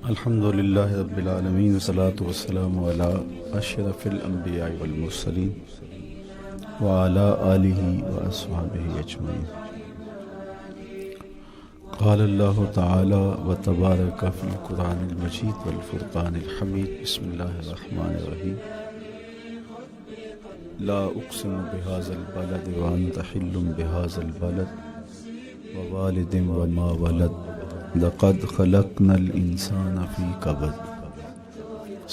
الحمد للہ رب العالمین والصلاة والسلام علی اشرف الانبیاء والمرسلین وعلی آلہ واصحابہ اجمعین۔ قال اللہ تعالی وتبارک فی القرآن المجید والفرقان الحمید۔ بسم اللہ الرحمن الرحیم۔ لا اقسم بہذا البلد وانت حل بہذا البلد ووالد وما ولد لقد خلقنا الانسان فی کبد۔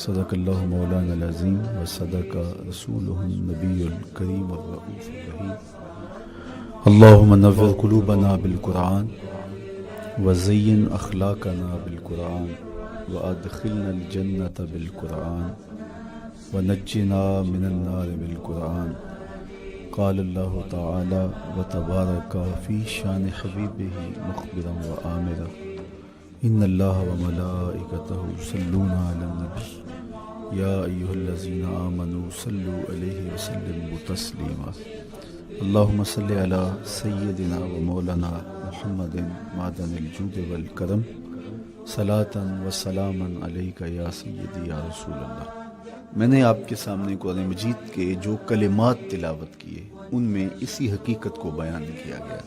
صدق اللہ مولانا العظیم وصدق رسولہ النبی الکریم الرؤوف الرحیم۔ اللہم نور قلوبنا بالقرآن وزین اخلاقنا بالقرآن وادخلنا الجنۃ بالقرآن ونجنا من النار بالقرآن۔ قال اللہ تعالی وتبارک فی شان حبیبہ مخبرا وآمرا ان اللہ وملائکتہ یصلون علی النبی یا ایہا الذین آمنوا صلوا علیہ وسلموا تسلیما۔ اللہم صل علی سیدنا ومولانا محمد معدن الجود والکرم صلاۃ وسلاما علیک یا سیدی یا رسول اللہ۔ میں نے آپ کے سامنے قرآن مجید کے جو کلمات تلاوت کیے ان میں اسی حقیقت کو بیان کیا گیا۔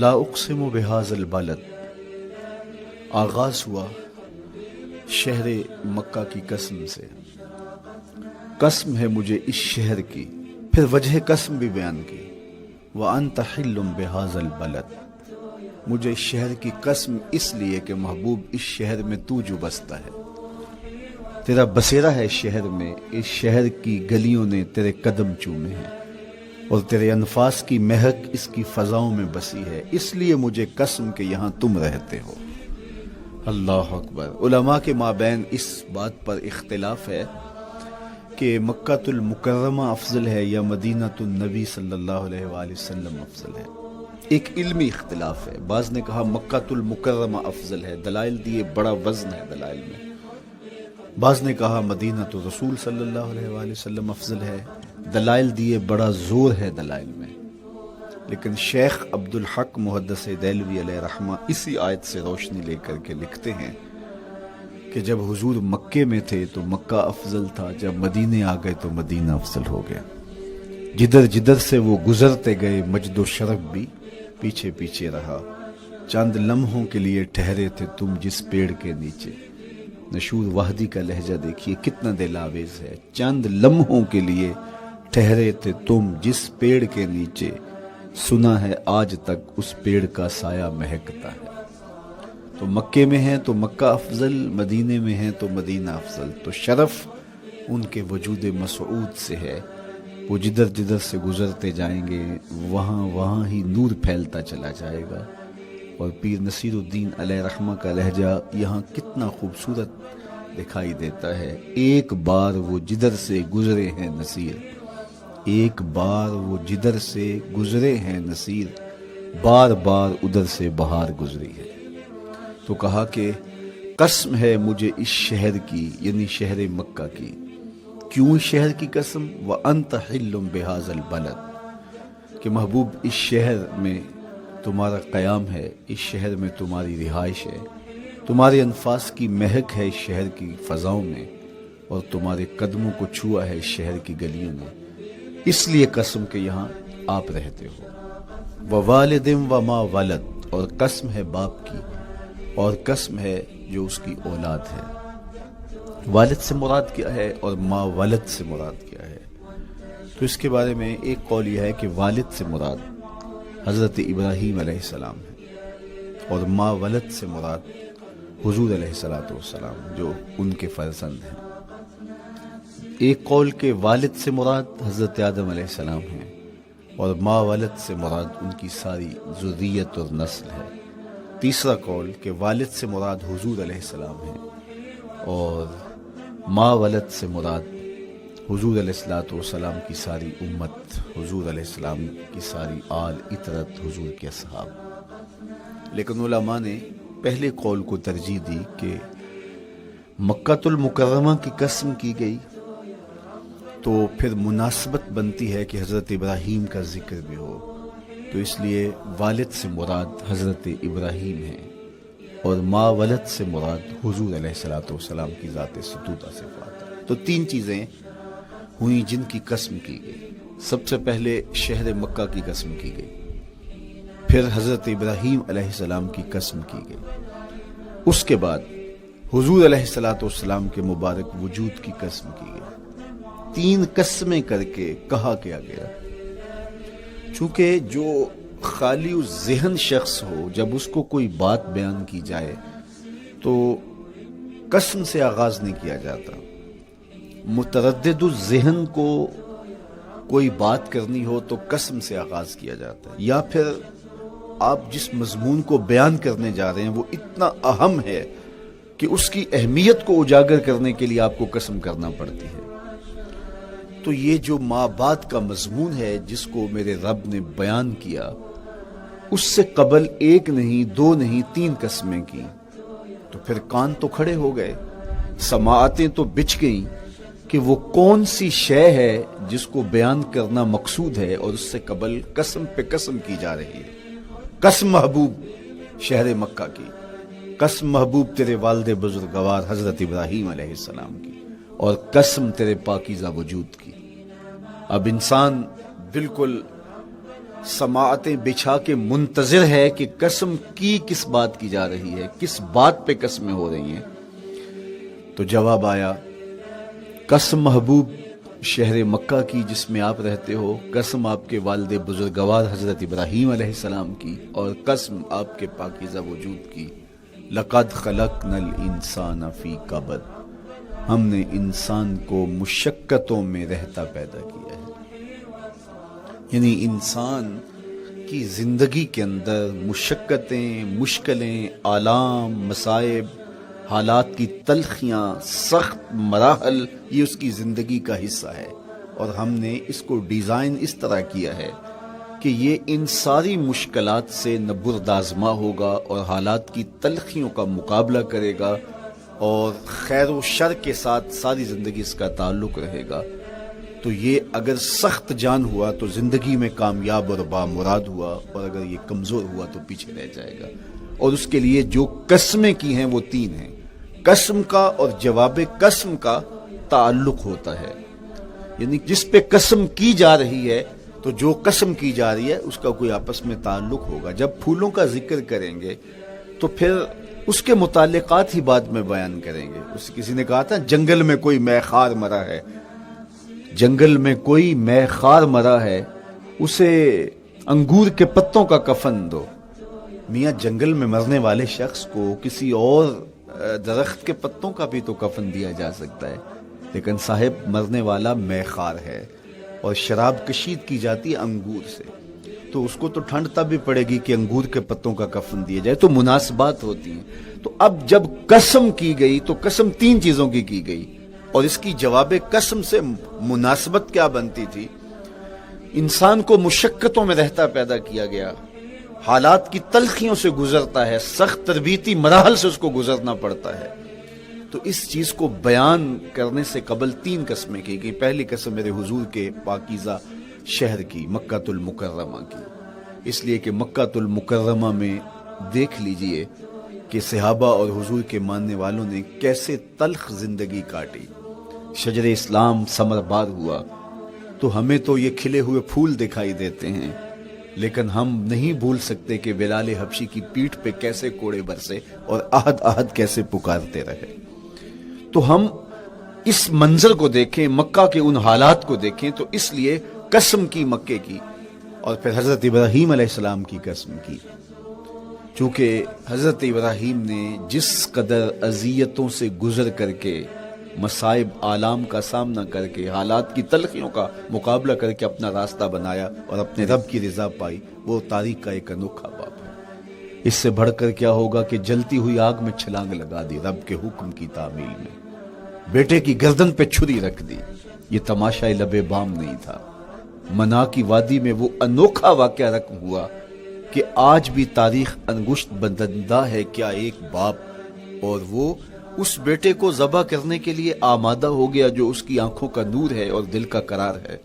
لا اقسم بہذا البلد، آغاز ہوا شہر مکہ کی قسم سے، قسم ہے مجھے اس شہر کی، پھر وجہ قسم بھی بیان کی، وانت حل بہذا البلد، مجھے اس شہر کی قسم اس لیے کہ محبوب اس شہر میں تو جو بستا ہے، تیرا بسیرا ہے اس شہر میں، اس شہر کی گلیوں نے تیرے قدم چومے ہیں اور تیرے انفاس کی مہک اس کی فضاؤں میں بسی ہے، اس لیے مجھے قسم کہ یہاں تم رہتے ہو۔ اللہ اکبر۔ علماء کے مابین اس بات پر اختلاف ہے کہ مکہ المکرمہ افضل ہے یا مدینہ النبی صلی اللہ علیہ وآلہ وسلم افضل ہے۔ ایک علمی اختلاف ہے، بعض نے کہا مکہ المکرمہ افضل ہے، دلائل دیے، بڑا وزن ہے دلائل میں۔ بعض نے کہا مدینہ رسول صلی اللہ علیہ وآلہ وسلم افضل ہے، دلائل دیے، بڑا زور ہے دلائل میں۔ لیکن شیخ عبدالحق محدث دہلوی علیہ رحمہ اسی آیت سے روشنی لے کر کے لکھتے ہیں کہ جب حضور مکے میں تھے تو مکہ افضل تھا، جب مدینے آ گئے تو مدینہ افضل ہو گیا۔ جدھر جدھر سے وہ گزرتے گئے مجد و شرف بھی پیچھے پیچھے رہا، چند لمحوں کے لیے ٹھہرے تھے تم جس پیڑ کے نیچے۔ نشور وحدی کا لہجہ دیکھیے کتنا دلاویز ہے، چند لمحوں کے لیے ٹھہرے تھے تم جس پیڑ کے نیچے، سنا ہے آج تک اس پیڑ کا سایہ مہکتا ہے۔ تو مکے میں ہیں تو مکہ افضل، مدینے میں ہیں تو مدینہ افضل۔ تو شرف ان کے وجود مسعود سے ہے، وہ جدھر جدھر سے گزرتے جائیں گے وہاں ہی نور پھیلتا چلا جائے گا۔ اور پیر نصیر الدین علیہ رحمہ کا لہجہ یہاں کتنا خوبصورت دکھائی دیتا ہے۔ ایک بار وہ جدھر سے گزرے ہیں نصیر، ایک بار وہ جدھر سے گزرے ہیں نصیر، بار بار ادھر سے بہار گزری ہے۔ تو کہا کہ قسم ہے مجھے اس شہر کی، یعنی شہر مکہ کی۔ کیوں اس شہر کی قسم؟ وَأَنْتَ حِلٌّ بِهَذَا الْبَلَدِ، کہ محبوب اس شہر میں تمہارا قیام ہے، اس شہر میں تمہاری رہائش ہے، تمہارے انفاس کی مہک ہے اس شہر کی فضاؤں میں، اور تمہارے قدموں کو چھوا ہے اس شہر کی گلیوں نے، اس لیے قسم کہ یہاں آپ رہتے ہو۔ وَوَالِدٍ وَمَا وَلَدٍ، اور قسم ہے باپ کی، اور قسم ہے جو اس کی اولاد ہے۔ والد سے مراد کیا ہے اور ما ولد سے مراد کیا ہے؟ تو اس کے بارے میں ایک قول یہ ہے کہ والد سے مراد حضرت ابراہیم علیہ السلام ہے، اور ما ولد سے مراد حضور علیہ السلام جو ان کے فرزند ہیں۔ ایک قول کے والد سے مراد حضرت آدم علیہ السلام ہیں، اور ما ولد سے مراد ان کی ساری ذریت اور نسل ہے۔ تیسرا قول کہ والد سے مراد حضور علیہ السلام ہیں، اور ما ولد سے مراد حضور علیہ السلام کی ساری امت، حضور علیہ السلام کی ساری آل اطرت، حضور کے اصحاب۔ لیکن علماء نے پہلے قول کو ترجیح دی کہ مکہ المکرمہ کی قسم کی گئی تو پھر مناسبت بنتی ہے کہ حضرت ابراہیم کا ذکر بھی ہو، تو اس لیے والد سے مراد حضرت ابراہیم ہیں، اور ما ولد سے مراد حضور علیہ الصلوۃ والسلام کی ذات ستودہ صفات ہے۔ تو تین چیزیں ہوئیں جن کی قسم کی گئی۔ سب سے پہلے شہر مکہ کی قسم کی گئی، پھر حضرت ابراہیم علیہ السلام کی قسم کی گئی، اس کے بعد حضور علیہ الصلوۃ والسلام کے مبارک وجود کی قسم کی گئی۔ تین قسمیں کر کے کہا کیا گیا، چونکہ جو خالی ذہن شخص ہو، جب اس کو کوئی بات بیان کی جائے تو قسم سے آغاز نہیں کیا جاتا۔ متردد الذہن کو کوئی بات کرنی ہو تو قسم سے آغاز کیا جاتا ہے، یا پھر آپ جس مضمون کو بیان کرنے جا رہے ہیں وہ اتنا اہم ہے کہ اس کی اہمیت کو اجاگر کرنے کے لیے آپ کو قسم کرنا پڑتی ہے۔ تو یہ جو ماں بعد کا مضمون ہے جس کو میرے رب نے بیان کیا، اس سے قبل ایک نہیں، دو نہیں، تین قسمیں کی، تو پھر کان تو کھڑے ہو گئے، سماعتیں تو بچھ گئیں کہ وہ کون سی شے ہے جس کو بیان کرنا مقصود ہے، اور اس سے قبل قسم پہ قسم کی جا رہی ہے۔ قسم محبوب شہر مکہ کی، قسم محبوب تیرے والد بزرگوار حضرت ابراہیم علیہ السلام کی، اور قسم تیرے پاکیزہ وجود کی۔ اب انسان بالکل سماعتیں بچھا کے منتظر ہے کہ قسم کی کس بات کی جا رہی ہے، کس بات پہ قسمیں ہو رہی ہیں۔ تو جواب آیا، قسم محبوب شہر مکہ کی جس میں آپ رہتے ہو، قسم آپ کے والد بزرگوار حضرت ابراہیم علیہ السلام کی، اور قسم آپ کے پاکیزہ وجود کی۔ لقد خلقنا الانسان فی کبد، ہم نے انسان کو مشقتوں میں رہتا پیدا کیا ہے۔ یعنی انسان کی زندگی کے اندر مشقتیں، مشکلیں، آلام، مصائب، حالات کی تلخیاں، سخت مراحل، یہ اس کی زندگی کا حصہ ہے، اور ہم نے اس کو ڈیزائن اس طرح کیا ہے کہ یہ ان ساری مشکلات سے نہ بردآزما ہوگا اور حالات کی تلخیوں کا مقابلہ کرے گا، اور خیر و شر کے ساتھ ساری زندگی اس کا تعلق رہے گا۔ تو یہ اگر سخت جان ہوا تو زندگی میں کامیاب اور بامراد ہوا، اور اگر یہ کمزور ہوا تو پیچھے رہ جائے گا۔ اور اس کے لیے جو قسمیں کی ہیں وہ تین ہیں۔ قسم کا اور جواب قسم کا تعلق ہوتا ہے، یعنی جس پہ قسم کی جا رہی ہے تو جو قسم کی جا رہی ہے اس کا کوئی آپس میں تعلق ہوگا۔ جب پھولوں کا ذکر کریں گے تو پھر اس کے متعلقات ہی بعد میں بیان کریں گے۔ کسی نے کہا تھا جنگل میں کوئی مے خار مرا ہے، جنگل میں کوئی مے خار مرا ہے، اسے انگور کے پتوں کا کفن دو۔ میاں جنگل میں مرنے والے شخص کو کسی اور درخت کے پتوں کا بھی تو کفن دیا جا سکتا ہے، لیکن صاحب مرنے والا مے خار ہے، اور شراب کشید کی جاتی ہے انگور سے، تو اس کو تو ٹھنڈ تب بھی پڑے گی کہ انگور کے پتوں کا کفن دیا جائے۔ تو مناسبات ہوتی ہیں۔ تو اب جب قسم کی گئی تو قسم تین چیزوں کی گئی، اور اس کی جواب قسم سے مناسبت کیا بنتی تھی؟ انسان کو مشقتوں میں رہتا پیدا کیا گیا، حالات کی تلخیوں سے گزرتا ہے، سخت تربیتی مراحل سے اس کو گزرنا پڑتا ہے۔ تو اس چیز کو بیان کرنے سے قبل تین قسمیں کی گئی۔ پہلی قسم میرے حضور کے پاکیزہ شہر کی، مکہ المکرمہ کی، اس لیے کہ مکہ المکرمہ میں دیکھ لیجئے کہ صحابہ اور حضور کے ماننے والوں نے کیسے تلخ زندگی کاٹی۔ شجر اسلام ثمر بار ہوا تو ہمیں تو یہ کھلے ہوئے پھول دکھائی دیتے ہیں، لیکن ہم نہیں بھول سکتے کہ بلال حبشی کی پیٹھ پہ کیسے کوڑے برسے اور احد احد کیسے پکارتے رہے۔ تو ہم اس منظر کو دیکھیں، مکہ کے ان حالات کو دیکھیں، تو اس لیے قسم کی مکے کی، اور پھر حضرت ابراہیم علیہ السلام کی قسم کی، چونکہ حضرت ابراہیم نے جس قدر اذیتوں سے گزر کر کے، مصائب آلام کا سامنا کر کے، حالات کی تلخیوں کا مقابلہ کر کے اپنا راستہ بنایا اور اپنے رب کی رضا پائی، وہ تاریخ کا ایک انوکھا باب ہے۔ اس سے بڑھ کر کیا ہوگا کہ جلتی ہوئی آگ میں چھلانگ لگا دی رب کے حکم کی تعمیل میں، بیٹے کی گردن پہ چھری رکھ دی۔ یہ تماشا لب بام نہیں تھا، منا کی وادی میں وہ انوکھا واقعہ رقم ہوا کہ آج بھی تاریخ انگشت بدندہ ہے کیا ایک باپ، اور وہ اس بیٹے کو ذبح کرنے کے لیے آمادہ ہو گیا جو اس کی آنکھوں کا نور ہے اور دل کا قرار ہے،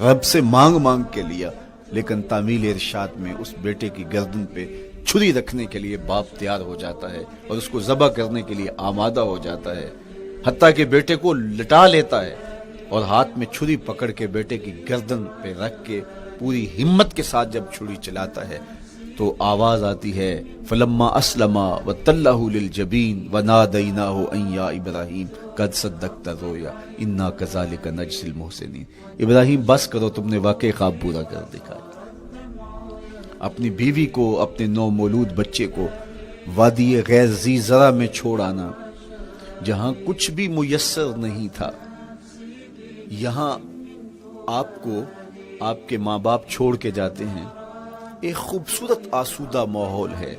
رب سے مانگ مانگ کے لیا، لیکن تعمیل ارشاد میں اس بیٹے کی گردن پہ چھری رکھنے کے لیے باپ تیار ہو جاتا ہے اور اس کو ذبح کرنے کے لیے آمادہ ہو جاتا ہے، حتیٰ کہ بیٹے کو لٹا لیتا ہے اور ہاتھ میں چھری پکڑ کے بیٹے کی گردن پہ رکھ کے پوری ہمت کے ساتھ جب چھری چلاتا ہے تو آواز آتی ہے فلما اسلما وتلہ للجبین ونادیناہ ان یا ابراہیم قد صدقت الرؤیا انا کذالک نجزی المحسنین۔ ابراہیم بس کرو، تم نے واقعی خواب پورا کر دکھایا۔ اپنی بیوی کو، اپنے نو مولود بچے کو وادی غیر ذی زرع میں چھوڑ آنا، جہاں کچھ بھی میسر نہیں تھا، یہاں آپ کو آپ کے ماں باپ چھوڑ کے جاتے ہیں، ایک خوبصورت آسودہ ماحول ہے،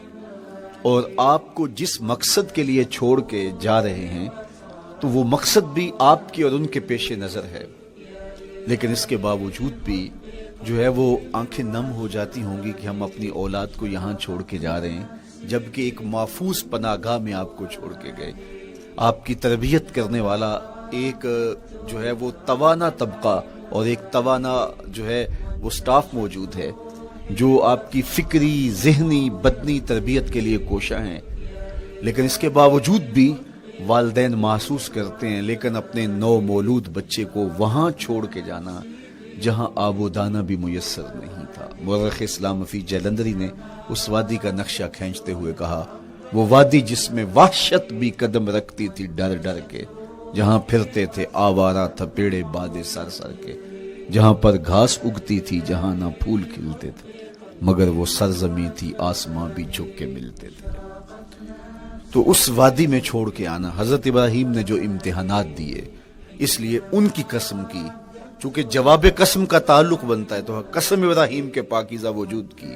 اور آپ کو جس مقصد کے لیے چھوڑ کے جا رہے ہیں تو وہ مقصد بھی آپ کی اور ان کے پیش نظر ہے، لیکن اس کے باوجود بھی جو ہے وہ آنکھیں نم ہو جاتی ہوں گی کہ ہم اپنی اولاد کو یہاں چھوڑ کے جا رہے ہیں، جبکہ ایک محفوظ پناہ گاہ میں آپ کو چھوڑ کے گئے۔ آپ کی تربیت کرنے والا ایک جو ہے وہ توانا طبقہ اور ایک توانا جو ہے وہ سٹاف موجود ہے جو آپ کی فکری، ذہنی، بدنی تربیت کے لیے کوشاں ہیں، لیکن اس کے باوجود بھی والدین محسوس کرتے ہیں لیکن اپنے نو مولود بچے کو وہاں چھوڑ کے جانا جہاں آب و دانہ بھی میسر نہیں تھا۔ مورخ اسلام فی جلندری نے اس وادی کا نقشہ کھینچتے ہوئے کہا، وہ وادی جس میں وحشت بھی قدم رکھتی تھی ڈر ڈر کے، جہاں پھرتے تھے آوارہ تھپیڑے بادے سر سر کے، جہاں پر گھاس اگتی تھی، جہاں نہ پھول کھلتے تھے، مگر وہ سرزمین تھی آسماں بھی جھک کے ملتے تھے۔ تو اس وادی میں چھوڑ کے آنا، حضرت ابراہیم نے جو امتحانات دیے، اس لیے ان کی قسم کی، چونکہ جواب قسم کا تعلق بنتا ہے تو قسم ابراہیم کے پاکیزہ وجود کی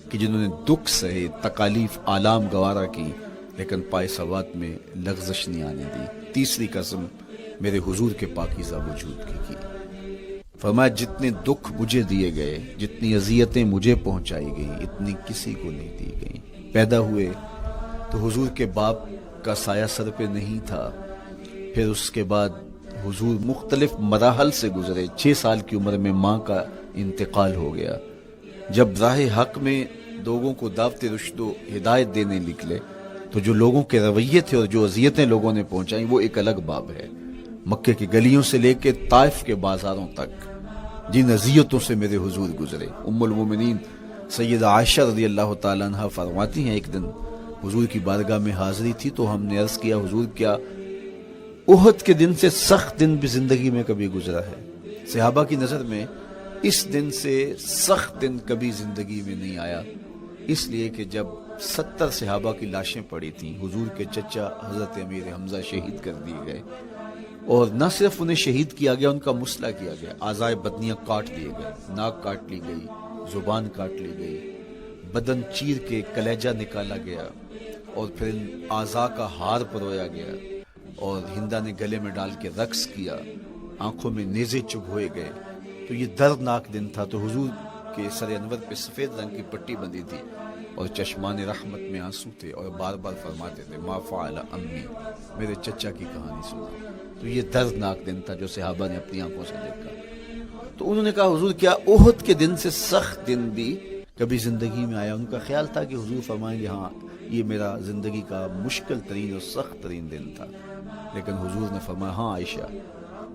کہ جنہوں نے دکھ سہے، تکالیف آلام گوارا کی، لیکن پائے سوات میں لغزش نہیں آنے دی۔ تیسری قسم میرے حضور کے پاکیزہ وجود کی فرمایا جتنے دکھ مجھے دیے گئے، جتنی اذیتیں مجھے پہنچائی گئیں، اتنی کسی کو نہیں دی گئیں۔ پیدا ہوئے تو حضور کے باپ کا سایہ سر پہ نہیں تھا، پھر اس کے بعد حضور مختلف مراحل سے گزرے۔ 6 سال کی عمر میں ماں کا انتقال ہو گیا۔ جب راہ حق میں لوگوں کو دعوت رشد و ہدایت دینے نکلے تو جو لوگوں کے رویے تھے اور جو اذیتیں لوگوں نے پہنچائیں وہ ایک الگ باب ہے۔ مکے کی گلیوں سے لے کے طائف کے بازاروں تک جن اذیتوں سے میرے حضور گزرے، ام المومنین سیدہ عائشہ رضی اللہ تعالیٰ عنہ فرماتی ہیں ایک دن حضور کی بارگاہ میں حاضری تھی تو ہم نے عرض کیا حضور کیا احد کے دن سے سخت دن بھی زندگی میں کبھی گزرا ہے؟ صحابہ کی نظر میں اس دن سے سخت دن کبھی زندگی میں نہیں آیا، اس لیے کہ جب 70 صحابہ کی لاشیں پڑی تھیں، حضور کے چچا حضرت امیر حمزہ شہید کر دیے گئے، اور نہ صرف انہیں شہید کیا گیا، ان کا مسئلہ کیا گیا، اعضائے بدنیاں کاٹ دیے گئے، ناک کاٹ لی گئی، زبان کاٹ لی گئی، بدن چیر کے کلیجہ نکالا گیا، اور پھر اعضاء کا ہار پرویا گیا، اور ہندا نے گلے میں ڈال کے رقص کیا، آنکھوں میں نیزے چبھوئے گئے۔ تو یہ دردناک دن تھا۔ تو حضور کے سر انور پہ سفید رنگ کی پٹی بندھی تھی اور چشمان رحمت میں آنسو تھے، اور بار بار فرماتے تھے ما فعل امی، میرے چچا کی کہانی سنا۔ تو یہ دردناک دن تھا جو صحابہ نے اپنی آنکھوں سے دیکھا۔ تو انہوں نے کہا حضور کیا احد کے دن سے سخت دن بھی کبھی زندگی میں آیا؟ ان کا خیال تھا کہ حضور فرمائیں گے ہاں یہ میرا زندگی کا مشکل ترین اور سخت ترین دن تھا، لیکن حضور نے فرمایا ہاں عائشہ،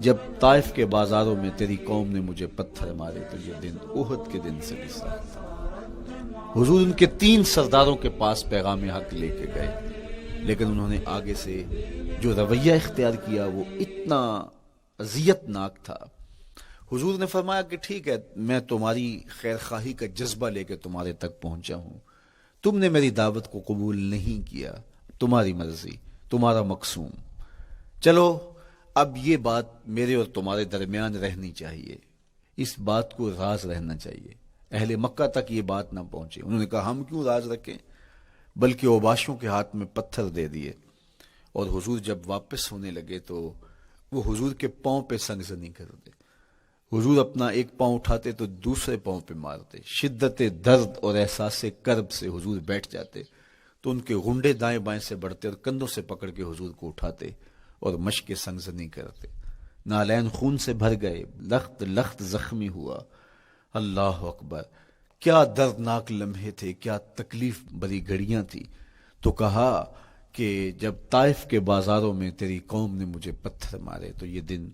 جب طائف کے بازاروں میں تیری قوم نے مجھے پتھر مارے تو یہ دن احد کے دن سے بھی سخت تھا۔ حضور ان کے 3 سرداروں کے پاس پیغام حق لے کے گئے، لیکن انہوں نے آگے سے جو رویہ اختیار کیا وہ اتنا اذیت ناک تھا۔ حضور نے فرمایا کہ ٹھیک ہے، میں تمہاری خیر خواہی کا جذبہ لے کے تمہارے تک پہنچا ہوں، تم نے میری دعوت کو قبول نہیں کیا، تمہاری مرضی، تمہارا مقسوم، چلو اب یہ بات میرے اور تمہارے درمیان رہنی چاہیے، اس بات کو راز رہنا چاہیے، اہل مکہ تک یہ بات نہ پہنچے۔ انہوں نے کہا ہم کیوں راز رکھیں، بلکہ اوباشوں کے ہاتھ میں پتھر دے دیے، اور حضور جب واپس ہونے لگے تو وہ حضور کے پاؤں پہ سنگزنی کر دے۔ حضور اپنا ایک پاؤں اٹھاتے تو دوسرے پاؤں پہ مارتے، شدت درد اور احساس کرب سے حضور بیٹھ جاتے تو ان کے غنڈے دائیں بائیں سے بڑھتے اور کندھوں سے پکڑ کے حضور کو اٹھاتے اور مشق سنگزنی کرتے۔ نالین خون سے بھر گئے، لخت لخت زخمی ہوا۔ اللہ اکبر، کیا دردناک لمحے تھے، کیا تکلیف بری گھڑیاں تھی. تو کہا کہ جب طائف کے بازاروں میں تیری قوم نے مجھے پتھر مارے تو یہ دن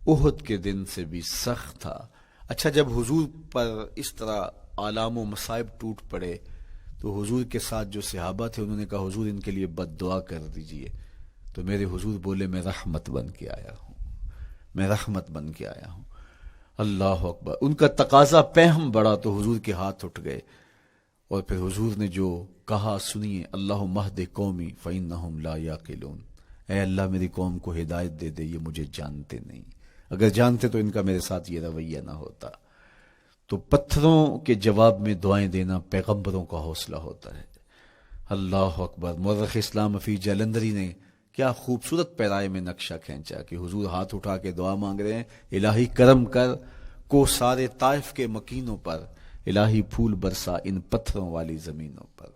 احد کے دن سے بھی سخت تھا. اچھا، جب حضور پر اس طرح آلام و مصائب ٹوٹ پڑے تو حضور کے ساتھ جو صحابہ تھے انہوں نے کہا حضور ان کے لیے بد دعا کر دیجئے. تو میرے حضور بولے میں رحمت بن کے آیا ہوں، میں رحمت بن کے آیا ہوں. اللہ اکبر. ان کا تقاضا پہم بڑا تو حضور کے ہاتھ اٹھ گئے، اور پھر حضور نے جو کہا سنیے، اللہم اہد قومی فإنہم لا یعقلون. اے اللہ میری قوم کو ہدایت دے دے، یہ مجھے جانتے نہیں، اگر جانتے تو ان کا میرے ساتھ یہ رویہ نہ ہوتا. تو پتھروں کے جواب میں دعائیں دینا پیغمبروں کا حوصلہ ہوتا ہے. اللہ اکبر. مورخ اسلام فی جلندری نے کیا خوبصورت پیرائے میں نقشہ کھینچا کہ حضور ہاتھ اٹھا کے دعا مانگ رہے ہیں، الہی کرم کر کو سارے طائف کے مکینوں پر، الہی پھول برسا ان پتھروں والی زمینوں پر.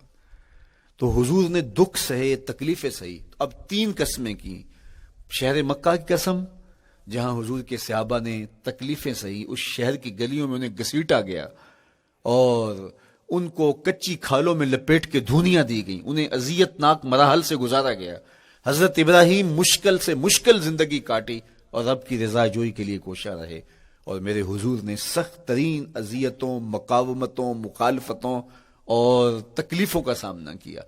تو حضور نے دکھ سہے، تکلیفیں سہی. اب 3 قسمیں کی. شہر مکہ کی قسم جہاں حضور کے صحابہ نے تکلیفیں سہی، اس شہر کی گلیوں میں انہیں گھسیٹا گیا اور ان کو کچی کھالوں میں لپیٹ کے دھونیاں دی گئیں، انہیں اذیت ناک مراحل سے گزارا گیا. حضرت ابراہیم مشکل سے مشکل زندگی کاٹی اور رب کی رضا جوئی کے لیے کوشاں رہے، اور میرے حضور نے سخت ترین اذیتوں، مقاومتوں، مخالفتوں اور تکلیفوں کا سامنا کیا.